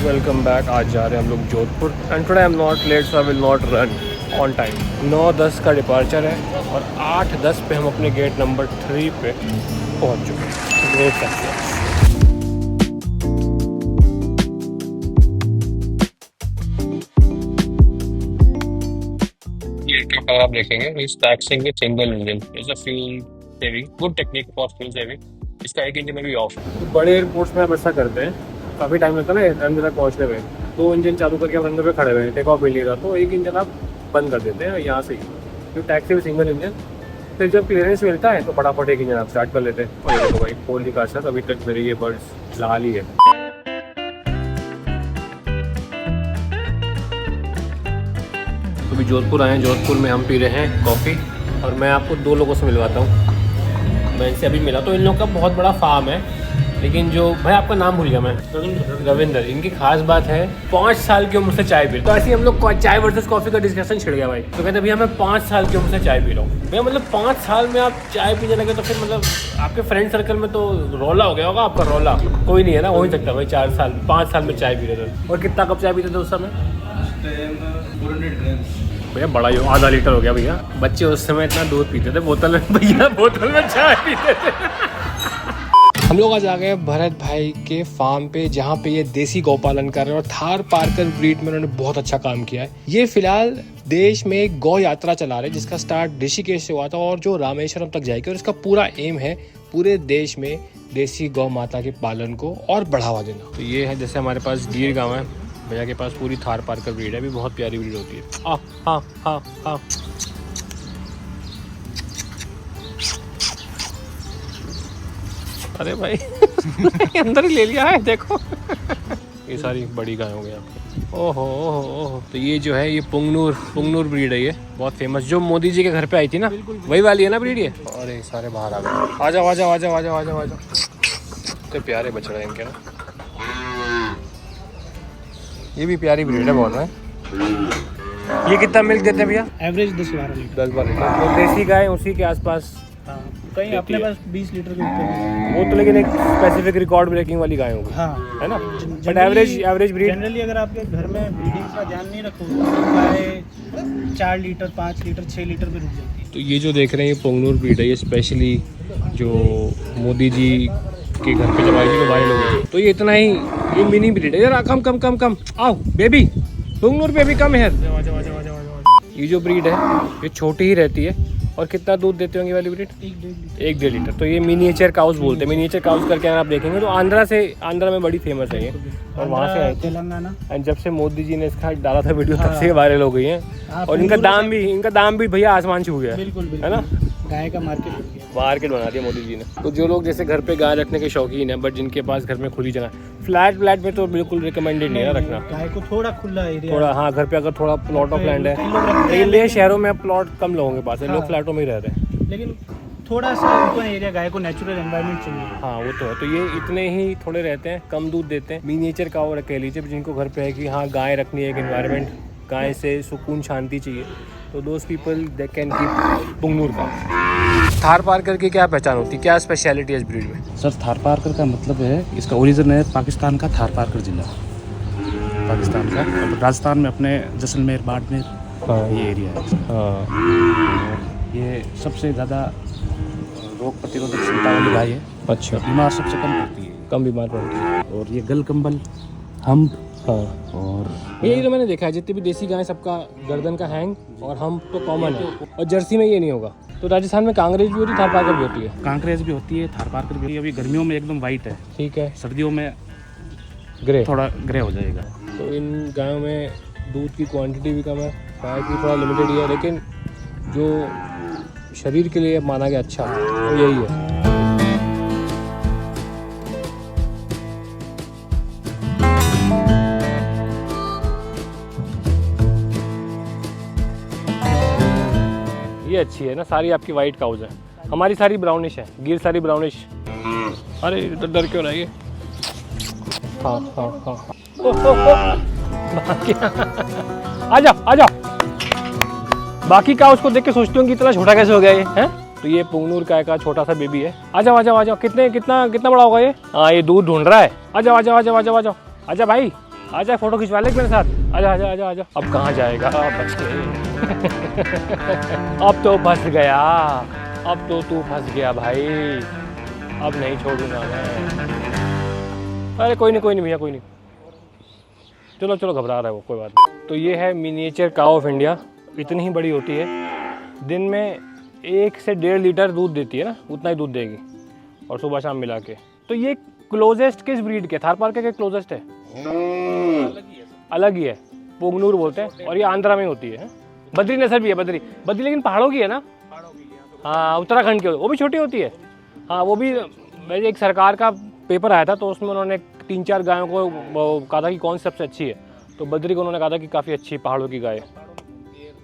Welcome back. आज जा रहे हैं हम लोग Jodhpur and today I am not let so I will not run on time. 9:10 का डिपार्चर है और 8:10 पे हम अपने गेट नंबर 3 पे पहुंच चुके हैं। Great success. ये आप देखेंगे इस टैक्सिंग के single engine is a fuel saving, good technique for fuel saving. इसका एक इंजन में भी ऑफ है। तो बड़े एयरपोर्ट्स में आप ऐसा करते हैं, काफ़ी टाइम लगता है ना रनवे तक पहुँचने में। 2 इंजन चालू करके आप रनवे पे खड़े हुए हैं, टेक ऑफ मिल नहीं रहा, तो एक इंजन आप बंद कर देते हैं यहाँ से ही। तो टैक्सी में सिंगल इंजन, फिर जब क्लियरेंस मिलता है तो फटाफट एक इंजन आप स्टार्ट कर लेते हैं। और ये देखो भाई फोन की कार अभी तक मेरी ये बर्ड्स लाल ही है। तो अभी जोधपुर आए हैं, जोधपुर में हम पी रहे हैं कॉफ़ी और मैं आपको 2 लोगों से मिलवाता हूँ। मैं इनसे अभी मिला तो इन लोगों का बहुत बड़ा फार्म है, लेकिन जो भाई आपका नाम भूल गया मैं, रविंदर। इनकी खास बात है 5 साल की उम्र से चाय पी। तो ऐसे ही हम लोग चाय वर्सेस कॉफ़ी का डिस्कशन छिड़ गया भाई। तो कहते भैया मैं 5 साल की उम्र से चाय पी रहा हूँ। भैया मतलब 5 साल में आप चाय पीने लगे तो फिर मतलब आपके फ्रेंड सर्कल में तो रौला हो गया होगा आपका। रौला कोई नहीं है ना, हो ही सकता भाई 4 साल 5 साल में चाय पी रहे थे। और कितना कप चाय पीते थे उस समय? 400 ग्राम्स। भैया बड़ा ही आधा लीटर हो गया भैया। बच्चे उस समय इतना दूध पीते थे बोतल में, भैया बोतल में चाय पीते थे। हम लोग आज आ गए भरत भाई के फार्म पे, जहाँ पे ये देसी गौपालन कर रहे हैं और थार पारकर ब्रीड में उन्होंने बहुत अच्छा काम किया है। ये फिलहाल देश में एक गौ यात्रा चला रहे हैं जिसका स्टार्ट ऋषिकेश से हुआ था और जो रामेश्वरम तक जाएगी। और इसका पूरा एम है पूरे देश में देसी गौ माता के पालन को और बढ़ावा देना। तो ये है, जैसे हमारे पास गिर गाँव है, भैया के पास पूरी थार पारकर ब्रीड है, भी बहुत प्यारी ब्रीड होती है। हाँ हाँ हाँ। अरे भाई अंदर ही ले लिया है देखो। ये सारी बड़ी गाय हो गई आपकी। ओहो ओहो। तो ये जो है ये पुंगनूर ब्रीड है, ये बहुत फेमस, जो मोदी जी के घर पे आई थी ना, वही वाली है ना ब्रीड ये। और ये सारे बाहर आ गए। आ जाओ आ जाओ आ जाओ आ जाओ आ जाओ आ जाओ। तो प्यारे बच रहे हैं इनके ना। ये भी प्यारी ब्रीड है बहुत है। ये कितना मिल्क देते हैं भैया? Average 10-12 litre. 10-12 लीटर। तो देसी गाय उसी के आसपास कहीं अपने पास 20 लीटर के ऊपर। वो तो लेकिन एक स्पेसिफिक रिकॉर्ड ब्रेकिंग वाली गाय होगी। हाँ है ना। बट एवरेज ब्रीड जनरली अगर आपके घर में ब्रीडिंग का ध्यान नहीं रखोगे तो गाय 4 लीटर 5 लीटर 6 लीटर पे रुक जाती है। तो ये जो देख रहे हैं ये पुंगनूर ब्रीड है, ये स्पेशली जो मोदी जी के घर पे जब आई थी तो वायरल हो गई। तो ये इतना ही, ये मिनी ब्रीड है यार। कम कम कम कम आओ बेबी, पुंगनूर बेबी कम है। ये जो ब्रीड है ये छोटी ही रहती है। और कितना दूध देते होंगे वाली ब्रीड? 1-1.5 लीटर। तो ये मिनिएचर काउस बोलते हैं। मिनिएचर काउस करके अगर आप देखेंगे तो आंध्रा में बड़ी फेमस है ये, और वहाँ से आई थी तेलंगाना। एंड जब से मोदी जी ने इसका डाला था वीडियो तब से वायरल हो गई है। और इनका दाम भी भैया आसमान छू गया। बिल्कुल है ना। गाय का मार्केट बना दिया मोदी जी ने। तो जो लोग जैसे घर पे गाय रखने के शौकीन है, बट जिनके पास घर में खुली जगह, फ्लैट में तो बिल्कुल रिकमेंडेड नहीं है रखना। गाय को थोड़ा खुला एरिया, थोड़ा हाँ, घर पे अगर थोड़ा प्लॉट ऑफ लैंड है, लेकिन ये शहरों में प्लॉट कम लोगों के पास है, लोग फ्लैटों में ही रहते हैं। लेकिन थोड़ा सा ओपन एरिया, गाय को नेचुरल एनवायरनमेंट चाहिए। हाँ वो तो है। तो ये इतने ही थोड़े रहते हैं, कम दूध देते हैं। मिनिएचर काऊ कह लीजिए, जिनको घर पे है कि हाँ गाय रखनी है, एक एनवायरनमेंट, गाय से सुकून शांति चाहिए, तो those people they can keep Punganur का। थार पारकर की क्या पहचान होती है, क्या स्पेशलिटी है इस ब्रीड में? सर थार पारकर का मतलब है, इसका ओरिजिन है पाकिस्तान का थार पारकर जिला, पाकिस्तान का। और राजस्थान में अपने जैसलमेर बाड़मेर ये एरिया है। हाँ। ये सबसे ज़्यादा रोग प्रतिरोधक क्षमता वाली गाय है। अच्छा। बीमार सबसे कम पड़ती है, कम बीमार पड़ती है। और ये गल कंबल हम। हाँ। और यही तो मैंने देखा है, जितनी भी देसी गाय सबका गर्दन का हैंग और हम तो कॉमन है, और जर्सी में ये नहीं होगा। तो राजस्थान में कांग्रेस भी होती है, थार पारकर भी होती है। कांकरेज भी होती है, थार पारकर भी होती है। अभी गर्मियों में एकदम वाइट है, ठीक है, सर्दियों में ग्रे, थोड़ा ग्रे हो जाएगा। तो इन गायों में दूध की क्वांटिटी भी कम है, फैट भी थोड़ा लिमिटेड ही है, लेकिन जो शरीर के लिए माना गया अच्छा तो यही है। ये अच्छी है ना, सारी आपकी वाइट काउज है, हमारी सारी ब्राउनिश है, गिर सारी ब्राउनिश। अरे इधर डर क्यों रहा है ये? हाँ हाँ हाँ आ जाओ। बाकी काउस को देख के सोचती हूँ कि इतना छोटा कैसे हो गया ये है। तो ये पुंगनूर गाय का छोटा सा बेबी है। आ जाओ। कितना बड़ा होगा ये? हाँ ये दूध ढूंढ रहा है। आ जाओ भाई, आजा फोटो खिंचवा ले मेरे साथ, आजा आजा आजा आजा। अब कहाँ जाएगा बच के अब तो फंस गया, अब तो तू फंस गया भाई, अब नहीं छोड़ूंगा मैं। अरे कोई नहीं भैया, कोई नहीं, चलो चलो, घबरा रहा है वो, कोई बात नहीं। तो ये है मिनिएचर काऊ ऑफ इंडिया, इतनी ही बड़ी होती है, दिन में 1 से 1.5 लीटर दूध देती है ना, उतना ही दूध देगी, और सुबह शाम मिला के। तो ये क्लोजेस्ट किस ब्रीड के, थारपारकर के क्लोजेस्ट है? अलग ही है, पोगनूर बोलते हैं, और ये आंध्रा में होती है। बद्री नस्ल भी है, बद्री लेकिन पहाड़ों की है ना। हाँ, उत्तराखंड की, वो भी छोटी होती है। हाँ, वो भी एक सरकार का पेपर आया था, तो उसमें उन्होंने 3-4 गायों को कहा था कि कौन सी सबसे अच्छी है, तो बद्री को उन्होंने कहा था कि काफ़ी अच्छी पहाड़ों की गाय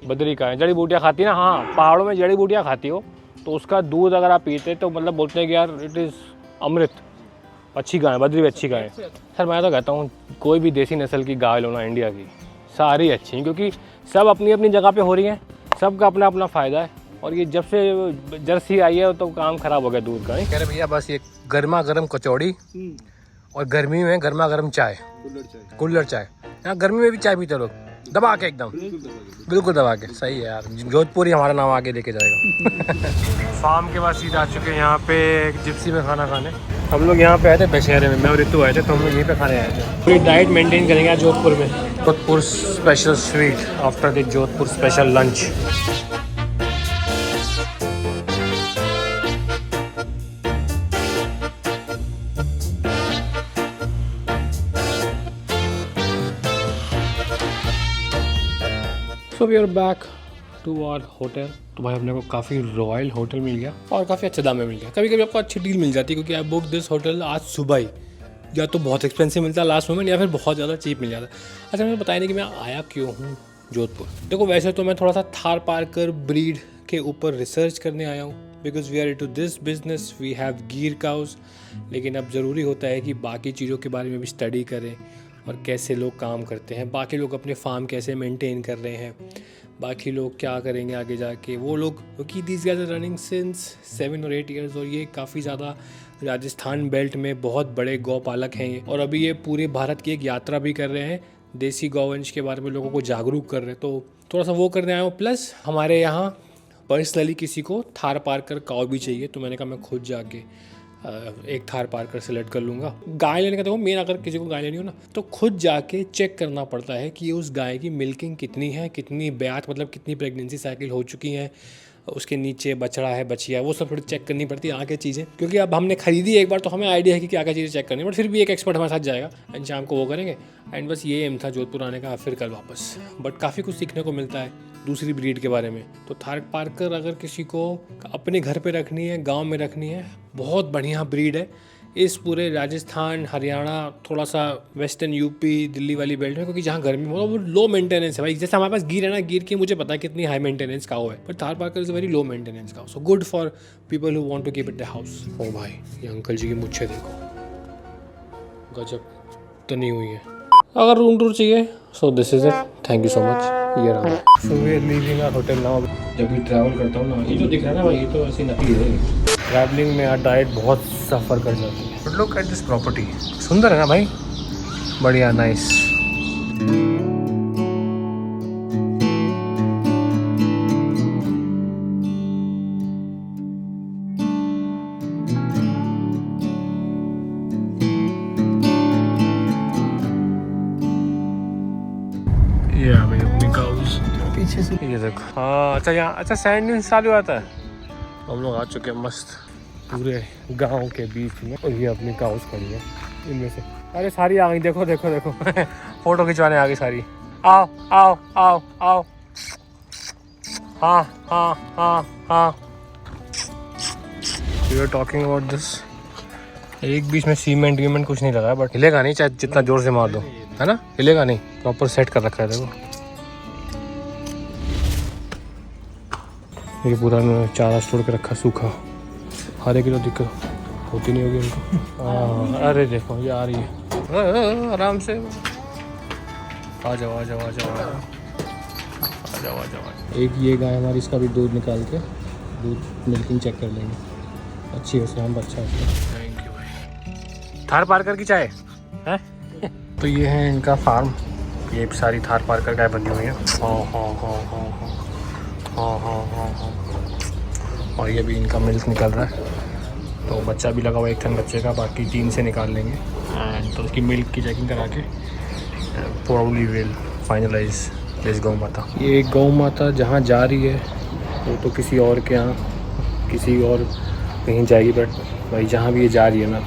बद्री का है। जड़ी बूटियाँ खाती है ना, हाँ पहाड़ों में जड़ी बूटियाँ खाती हो, तो उसका दूध अगर आप पीते तो मतलब बोलते हैं कि यार इट इज़ अमृत। अच्छी गाय, बद्री भी अच्छी गाय है। सर मैं तो कहता हूँ कोई भी देसी नस्ल की गाय लो ना इंडिया की, सारी अच्छी हैं, क्योंकि सब अपनी अपनी जगह पे हो रही हैं, सबका अपना अपना फ़ायदा है। और ये जब से जर्सी आई है तो काम ख़राब हो गया दूध का। कह रहे भैया बस ये गर्मा गर्म कचौड़ी और गर्मी में गर्मा गर्म चाय, कुल्हड़ चाय। यहाँ गर्मी में भी चाय पीते लोग दबा के, एकदम बिल्कुल दबा के। सही है यार, जोधपुर ही हमारा नाम आगे लेके जाएगा। फार्म के बाद सीधा आ चुके हैं यहाँ पे जिप्सी में खाना खाने। हम लोग यहाँ पे आए थे दशहरे में, मैं और रितु आए थे, तो हम लोग यहीं पे खाने आए थे। पूरी डाइट मेंटेन करेंगे आज जोधपुर में। Jodhpur special sweet after the Jodhpur special lunch. So we are back to our hotel। तो भाई अपने को काफ़ी रॉयल होटल मिल गया और काफ़ी अच्छे दाम में मिल गया। कभी कभी आपको अच्छी डील मिल जाती है, क्योंकि आई बुक दिस होटल आज सुबह ही, या तो बहुत एक्सपेंसिव मिलता है लास्ट मोमेंट, या फिर बहुत ज़्यादा चीप मिल जाता है। अच्छा मुझे बताया नहीं कि मैं आया क्यों हूँ जोधपुर। देखो वैसे तो मैं थोड़ा सा थारपारकर ब्रीड के ऊपर रिसर्च करने आया हूँ, because we are into this business, we have Gir cows. लेकिन अब ज़रूरी होता है कि बाकी चीज़ों के बारे में भी स्टडी करें, और कैसे लोग काम करते हैं, बाकी लोग अपने फार्म कैसे मेंटेन कर रहे हैं, बाकी लोग क्या करेंगे आगे जाके वो लोग, क्योंकि this guys are running since 7 और 8 ईयर्स, और ये काफ़ी ज़्यादा राजस्थान बेल्ट में बहुत बड़े गौ पालक हैं ये। और अभी ये पूरे भारत की एक यात्रा भी कर रहे हैं, देसी गौवंश के बारे में लोगों को जागरूक कर रहे हैं, तो थोड़ा सा वो करने आया हूँ। प्लस हमारे यहाँ पर्सनली किसी को थारपारकर काऊ भी चाहिए, तो मैंने कहा मैं खुद जाके एक थारपारकर सेलेक्ट कर लूँगा। गाय लेने का देखो मेन, अगर किसी को गाय लेनी हो ना तो खुद जाके चेक करना पड़ता है कि उस गाय की मिल्किंग कितनी है, कितनी ब्यात मतलब कितनी प्रेगनेंसी साइकिल हो चुकी है, उसके नीचे बछड़ा है बछिया है, वो सब थोड़ी चेक करनी पड़ती है आगे चीज़ें। क्योंकि अब हमने खरीदी एक बार तो हमें आइडिया है कि क्या क्या चीज़ें चेक करनी है, बट फिर भी एक एक्सपर्ट हमारे साथ जाएगा एंड शाम को वो करेंगे। एंड बस ये एम था जोधपुर आने का, फिर कल वापस। बट काफ़ी कुछ सीखने को मिलता है दूसरी ब्रीड के बारे में। तो थारपारकर अगर किसी को अपने घर पे रखनी है, गांव में रखनी है, बहुत बढ़िया ब्रीड है इस पूरे राजस्थान, हरियाणा, थोड़ा सा वेस्टर्न यूपी, दिल्ली वाली बेल्ट में, क्योंकि जहाँ गर्मी हो वो लो मेंटेनेंस है भाई। जैसे हमारे पास गिर है ना, गिर की मुझे पता है कितनी हाई मेंटेनेंस काऊ है, but Tharparkar is very low maintenance cow, so good for people who want to keep it the house. ओ भाई ये अंकल जी की मुच्छें देखो, गजब तनी हुई है। अगर रूम टूर चाहिए so this is it, thank you so much. ये रहा। So we are leaving our hotel now. जब भी ट्रैवल करता हूँ ना, ये जो दिख रहा है ना भाई, ये तो ऐसी नकली है। ट्रैवलिंग में यार डाइट बहुत सफ़र कर जाती है। But look at this property, सुंदर है ना भाई, बढ़िया, नाइस। ये आ गई अपनी काउस पीछे से, ये देखो। हाँ अच्छा, यहाँ अच्छा सैंड ड्यून्स चालू आता है। हम लोग आ चुके हैं मस्त पूरे गांव के बीच में, और ये अपनी काउस खड़ी है इनमें से। अरे सारी आ गई, देखो देखो देखो फोटो खिंचवाने आ गई सारी। आओ आओ आओ आओ, हाँ हाँ हाँ हाँ। We are talking about this. एक बीच में सीमेंट वीमेंट कुछ नहीं लगा है, बट हिलेगा नहीं चाहे जितना जोर से मार दो, है ना, हिलेगा नहीं, प्रॉपर सेट कर रखा है देखो। ये पूरा चारा स्टोर के रखा सूखा, हर एक किलो दिक्कत होती नहीं होगी उनको। हाँ अरे देखो ये आ रही है, आराम से आ जाओ आ जाओ आ जाओ आ जाओ आ जाओ। एक ये गाय हमारी, इसका भी दूध निकाल के दूध मिल्किंग चेक कर लेंगे, अच्छी है, शाम अच्छा है। थैंक यू भाई। थारपारकर की चाय है, तो ये है इनका फार्म, ये सारी थार पारकर गाय बनी हुई है। हाँ हाँ हाँ हाँ हाँ हाँ हाँ हाँ हाँ। और ये भी इनका मिल्क निकल रहा है, तो बच्चा भी लगा हुआ है 1 टन बच्चे का, बाकी 3 से निकाल लेंगे। एंड तो उसकी मिल्क की चेकिंग करा के प्रोबब्ली विल फाइनलाइज दिस गौ माता। ये गौ माता जहाँ जा रही है वो तो किसी और के यहाँ किसी और कहीं जाएगी, बट भाई जहाँ भी ये जा रही है ना,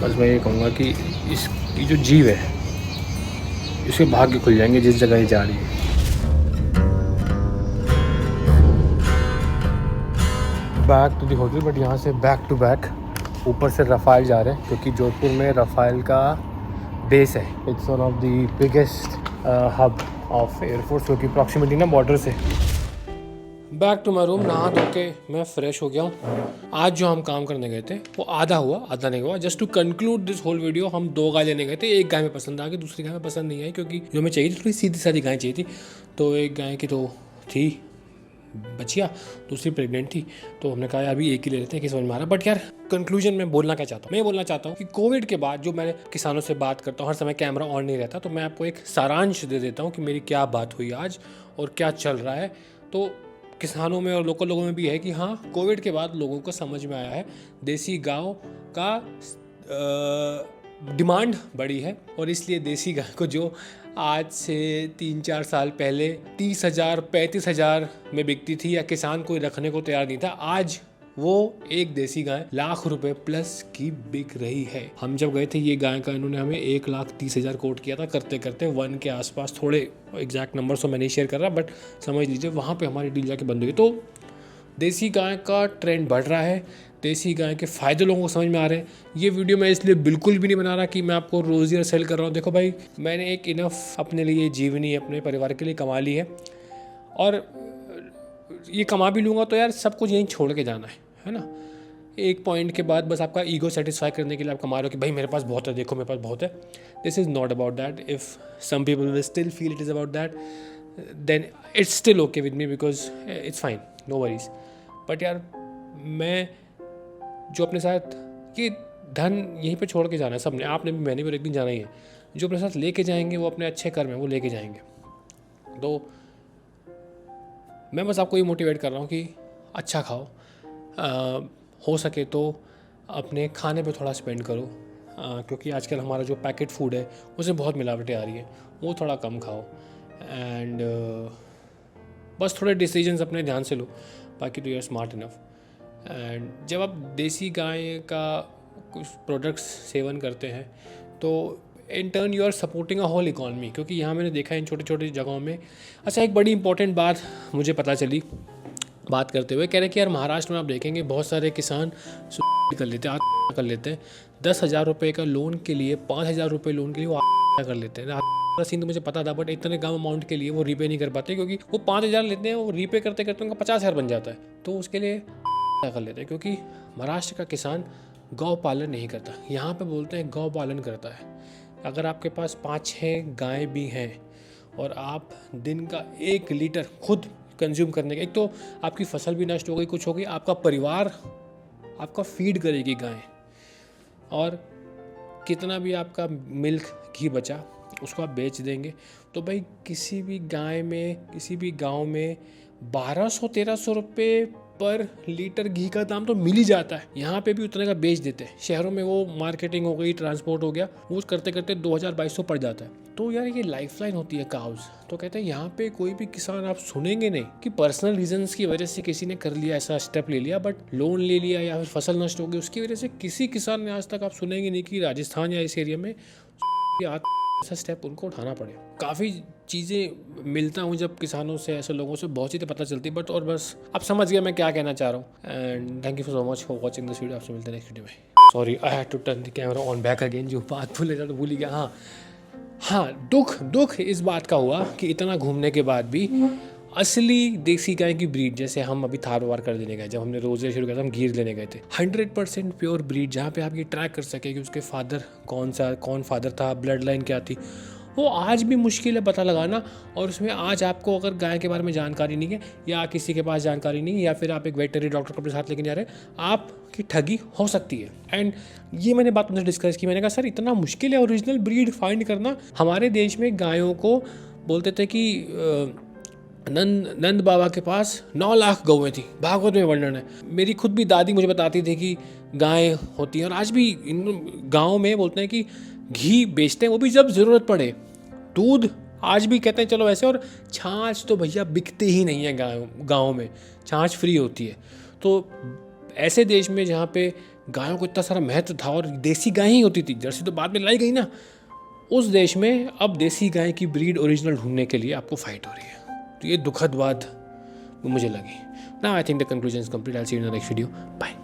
बस मैं ये कहूँगा कि इसकी जो जीव है इसके भाग्य खुल जाएंगे जिस जगह ये जा रही है। Back to the hotel, but यहाँ से बैक टू बैक ऊपर से रफ़ाइल जा रहे हैं, क्योंकि जोधपुर में रफ़ाइल का बेस है। It's one of the biggest hub of air force, क्योंकि प्रॉक्सिमिटी ना बॉर्डर से। बैक टू माई रूम, नहा धो के मैं फ्रेश हो गया हूँ। आज जो हम काम करने गए थे वो आधा हुआ, आधा नहीं हुआ। Just to conclude this whole video, हम 2 गाय लेने गए थे। एक गाय में पसंद आ गई, दूसरी गाय में पसंद नहीं आई, क्योंकि जो हमें चाहिए थी थोड़ी सीधी सादी गाय चाहिए थी। तो एक गाय की तो थी बचिया, दूसरी प्रेग्नेंट थी, तो हमने कहा अभी एक ही ले लेते हैं कि समझ में आ रहा। बट यार कंक्लूजन में बोलना क्या चाहता हूँ, मैं बोलना चाहता हूँ कि कोविड के बाद जो मैं किसानों से बात करता हूँ, हर समय कैमरा ऑन नहीं रहता, तो मैं आपको एक सारांश दे देता हूँ कि मेरी क्या बात हुई आज और क्या चल रहा है। तो किसानों में और लोकल लोगों में भी है कि हाँ, कोविड के बाद लोगों को समझ में आया है देसी गाँव का डिमांड बढ़ी है, और इसलिए देसी गाय को जो आज से 3-4 साल पहले 30,000 35,000 में बिकती थी या किसान कोई रखने को तैयार नहीं था, आज वो एक देसी गाय लाख रुपए प्लस की बिक रही है। हम जब गए थे ये गाय का इन्होंने हमें 1,30,000 कोट किया था, करते करते 1 के आसपास, थोड़े एग्जैक्ट नंबर तो मैं नहीं शेयर कर रहा, बट समझ लीजिए वहाँ पे हमारी डील जाके बंद हुई। तो देसी गाय का ट्रेंड बढ़ रहा है, देसी गाय के फ़ायदे लोगों को समझ में आ रहे हैं। ये वीडियो मैं इसलिए बिल्कुल भी नहीं बना रहा कि मैं आपको रोज़ी सेल कर रहा हूँ। देखो भाई, मैंने एक इनफ अपने लिए जीवनी अपने परिवार के लिए कमा ली है, और ये कमा भी लूँगा तो यार सब कुछ यहीं छोड़ के जाना है ना। एक पॉइंट के बाद बस आपका ईगो सेटिस्फाई करने के लिए आप कमा रहे हो कि भाई मेरे पास बहुत है, देखो मेरे पास बहुत है। This is not about that. If some people will still feel it is about that, then it's still okay with me, because it's fine, no worries. But यार मैं जो अपने साथ ये धन यहीं पे छोड़ के जाना है सबने, आपने भी, मैंने भी एक दिन जाना ही है। जो अपने साथ लेके जाएंगे वो अपने अच्छे कर्म है, वो लेके जाएंगे। तो मैं बस आपको ये मोटिवेट कर रहा हूँ कि अच्छा खाओ, हो सके तो अपने खाने पे थोड़ा स्पेंड करो, क्योंकि आजकल हमारा जो पैकेट फूड है उसमें बहुत मिलावटें आ रही है, वो थोड़ा कम खाओ। एंड बस थोड़े डिसीजंस अपने ध्यान से लो, बाकी तो you are smart enough. And जब आप देसी गाय का कुछ प्रोडक्ट्स सेवन करते हैं तो in turn you are supporting a whole economy, क्योंकि यहाँ मैंने देखा है इन छोटी छोटी जगहों में। अच्छा, एक बड़ी इंपॉर्टेंट बात मुझे पता चली बात करते हुए, कह रहे कि यार महाराष्ट्र में आप देखेंगे बहुत सारे किसान कर लेते हैं, आत्महत्या कर लेते हैं। 10,000 रुपये का लोन के लिए, 5,000 रुपये लोन के लिए वो आत्महत्या कर लेते हैं। सीन तो मुझे पता था, बट इतने कम अमाउंट के लिए वो रीपे नहीं कर पाते, क्योंकि वो 5,000 लेते हैं, वो रीपे करते करते उनका 50,000 बन जाता है, तो उसके लिए कर लेते हैं। क्योंकि महाराष्ट्र का किसान गौ पालन नहीं करता, यहाँ पे बोलते हैं गौ पालन करता है। अगर आपके पास 5-6 गाय भी हैं और आप दिन का 1 लीटर खुद कंज्यूम करने के, एक तो आपकी फसल भी नष्ट हो गई, कुछ हो गई, आपका परिवार आपका फीड करेगी गाय, और कितना भी आपका मिल्क घी बचा उसको आप बेच देंगे। तो भाई किसी भी गाय में, किसी भी गांव में 1200-1300 रुपये पर लीटर घी का दाम तो मिल ही जाता है। यहाँ पे भी उतने का बेच देते हैं। शहरों में वो मार्केटिंग हो गई, ट्रांसपोर्ट हो गया, वो करते करते 2,000-2,200 पड़ जाता है। तो यार ये लाइफलाइन होती है काउज। तो कहते हैं यहाँ पे कोई भी किसान आप सुनेंगे नहीं कि पर्सनल रीजंस की वजह से किसी ने कर लिया, ऐसा स्टेप ले लिया, बट लोन ले लिया या फिर फसल नष्ट हो गई उसकी वजह से किसी किसान ने आज तक आप सुनेंगे नहीं कि राजस्थान या इस एरिया में ऐसा स्टेप उनको उठाना पड़े। काफ़ी चीज़ें मिलता हूँ जब किसानों से, ऐसे लोगों से बहुत चीज़ें पता चलती, बट और बस आप समझ गया मैं क्या कहना चाह रहा हूँ। And thank you so much for watching this video. आपसे मिलते हैं नेक्स्ट वीडियो में। Sorry, I had to turn the camera on back again. जो बात भूल तो भूल ही गया। हाँ, दुख इस बात का हुआ कि इतना घूमने के बाद भी असली देसी गाय की ब्रीड, जैसे हम अभी थार वार कर देने गए, जब हमने रोजे शुरू किया था हम गिर लेने गए थे, 100% प्योर ब्रीड, जहाँ पे आप ये ट्रैक कर सके कि उसके फादर कौन फादर था, ब्लड लाइन क्या थी, वो आज भी मुश्किल है पता लगाना। और उसमें आज आपको अगर गाय के बारे में जानकारी नहीं है या किसी के पास जानकारी नहीं है या फिर आप एक वेटनरी डॉक्टर को अपने साथ लेके जा रहे हैं, आपकी ठगी हो सकती है। एंड ये मैंने बात उनसे डिस्कस की, मैंने कहा सर इतना मुश्किल है ओरिजिनल ब्रीड फाइंड करना। हमारे देश में गायों को बोलते थे कि नंद बाबा के पास 9 लाख गौएं थी, भागवत में वर्णन है। मेरी खुद भी दादी मुझे बताती थी कि गायें होती हैं, और आज भी इन गाँव में बोलते हैं कि घी बेचते हैं, वो भी जब ज़रूरत पड़े। दूध आज भी कहते हैं चलो वैसे, और छाछ तो भैया बिकते ही नहीं है गाँव में, छाछ फ्री होती है। तो ऐसे देश में जहाँ पे गायों को इतना सारा महत्व था और देसी गायें ही होती थी, जर्सी तो बाद में लाई गई ना, उस देश में अब देसी गाय की ब्रीड ओरिजिनल ढूंढने के लिए आपको फाइट हो रही है। तो ये दुखद बात मुझे लगी। Now I think the conclusion is complete. I will see you in the next video. Bye.